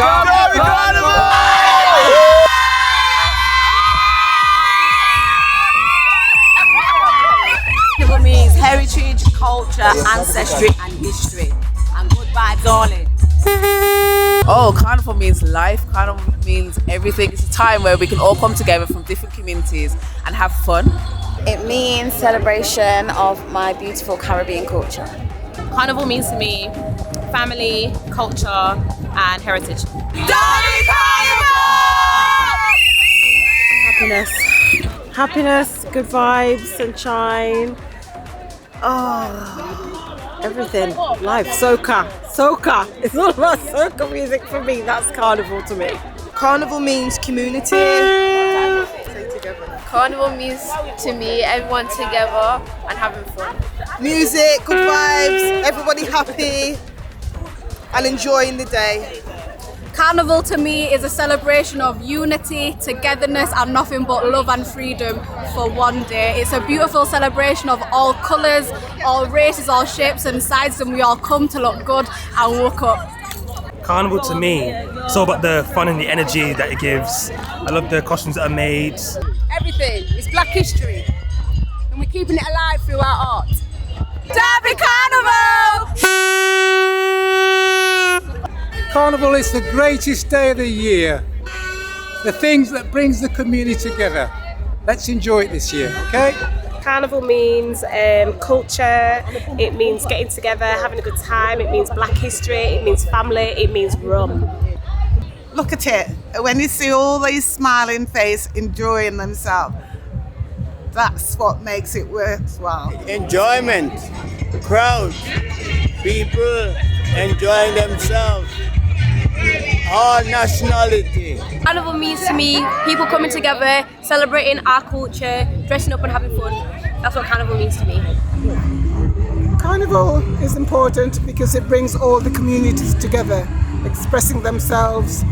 Derby Carnival! Carnival means heritage, culture, ancestry and history. And good vibes only. Oh, Carnival means life. Carnival means everything. It's a time where we can all come together from different communities and have fun. It means celebration of my beautiful Caribbean culture. Carnival means to me family, culture and heritage. Derby Carnival! Happiness, good vibes, sunshine. Oh, everything. Life, soca. It's all about soca music for me. That's Carnival to me. Carnival means community. Carnival means to me everyone together and having fun. Music, good vibes, everybody happy and enjoying the day. Carnival to me is a celebration of unity, togetherness and nothing but love and freedom for one day. It's a beautiful celebration of all colours, all races, all shapes and sizes, and we all come to look good and walk up. Carnival to me, it's all about the fun and the energy that it gives. I love the costumes that are made. Everything. It's Black history and we're keeping it alive through our art. Derby Carnival! Carnival is the greatest day of the year. The things that brings the community together. Let's enjoy it this year, okay? Carnival means culture, it means getting together, having a good time, it means Black history, it means family, it means rum. Look at it, when you see all these smiling faces enjoying themselves, that's what makes it worthwhile. Enjoyment, crowd, people enjoying themselves, all nationality. Carnival means to me people coming together, celebrating our culture, dressing up and having fun. That's what Carnival means to me. Carnival is important because it brings all the communities together, expressing themselves,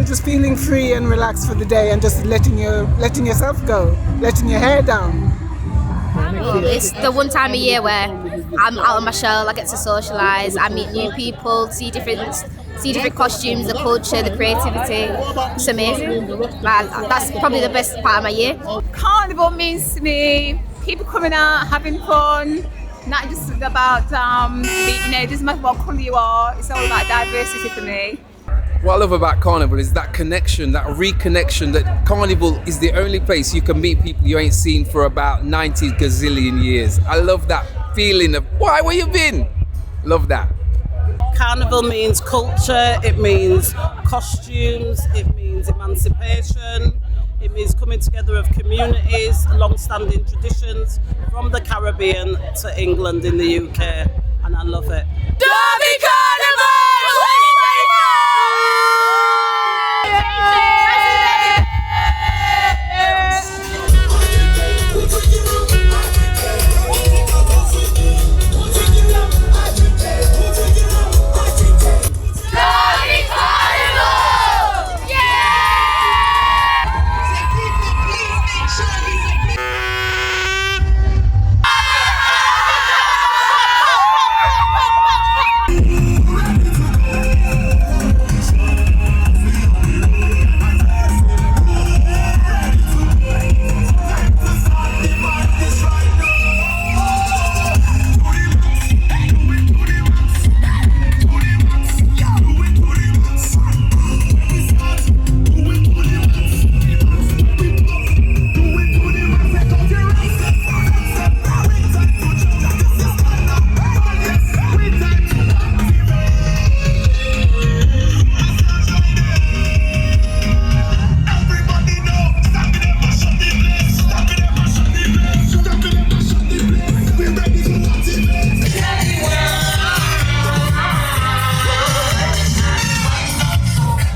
just feeling free and relaxed for the day and just letting yourself go, letting your hair down. It's the one time a year where I'm out of my shell, I get to socialise, I meet new people, see different costumes, the culture, the creativity. It's amazing. That's probably the best part of my year. Carnival means to me people coming out, having fun, not just about, it doesn't matter what colour you are, it's all about diversity for me. What I love about Carnival is that connection, that reconnection, that Carnival is the only place you can meet people you ain't seen for about 90 gazillion years. I love that feeling of, why, where you been? Love that. Carnival means culture, it means costumes, it means emancipation, it means coming together of communities, long-standing traditions from the Caribbean to England in the UK, and I love it. Derby Carnival!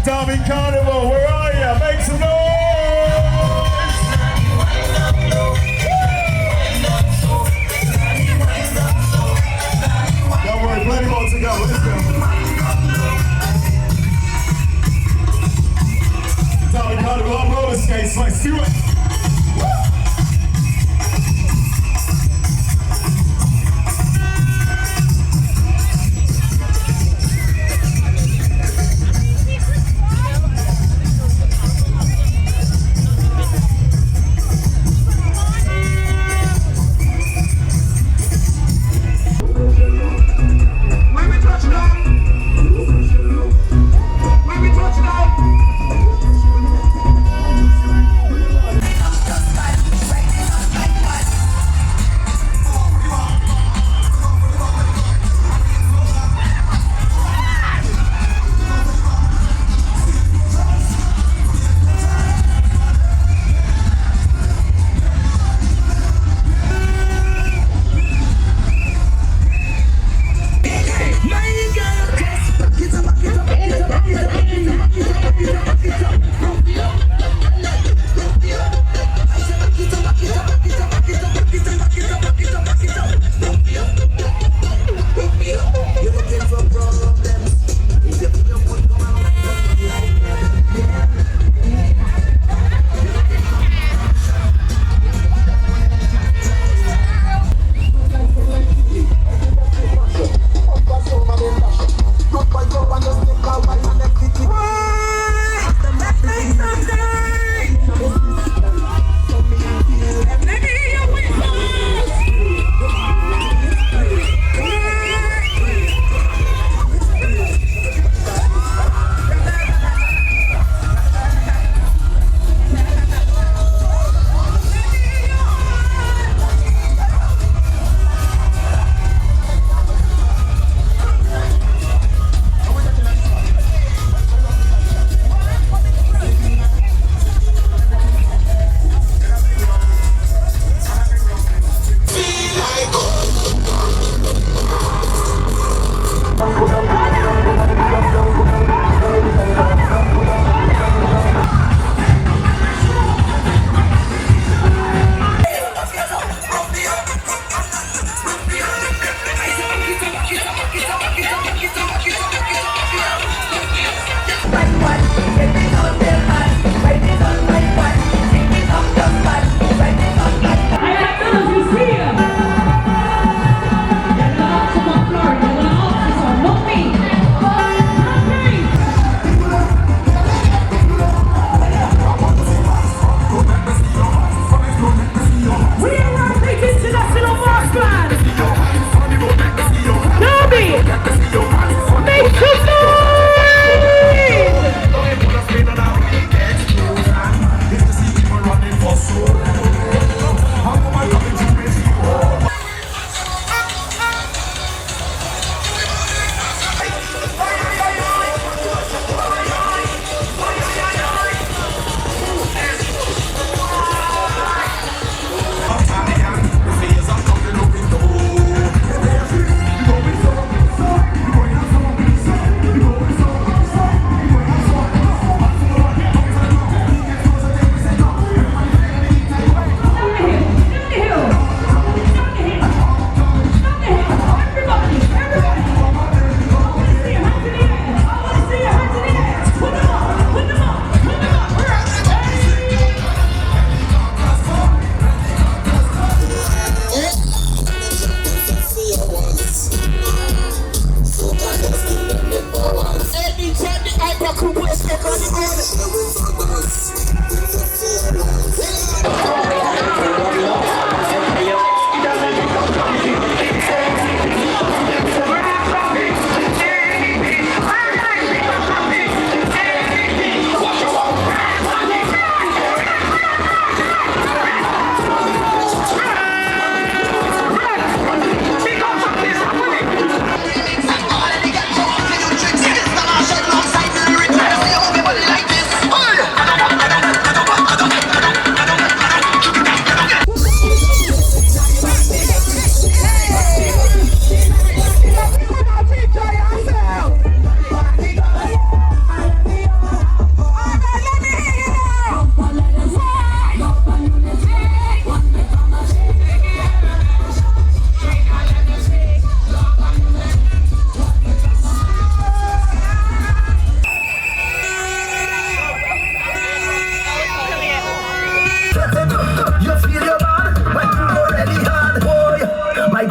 Derby Carnival, where are you? Make some noise! Don't worry, plenty more to go. Let's go. Derby Carnival on roller skates, let's do it!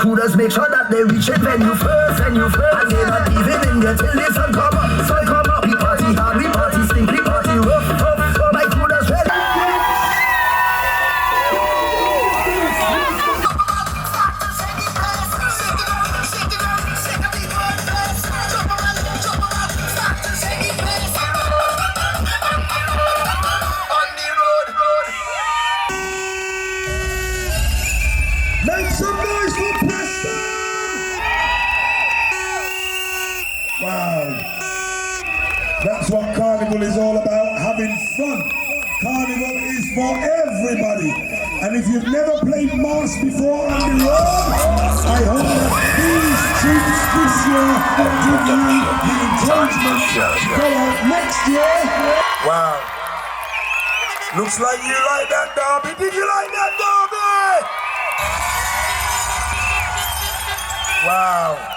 recruiters make sure that they reach it venue first. And they're not even in there till the sun come up. We party hard, we party stink, we party rough. My recruiters ready. Make some noise for Preston! Wow. That's what Carnival is all about, having fun. Carnival is for everybody. And if you've never played Mars before on the road, I hope that these trips this year give you the encouragement to go out next year. Wow. Looks like you like that derby. Did you like that derby? Wow.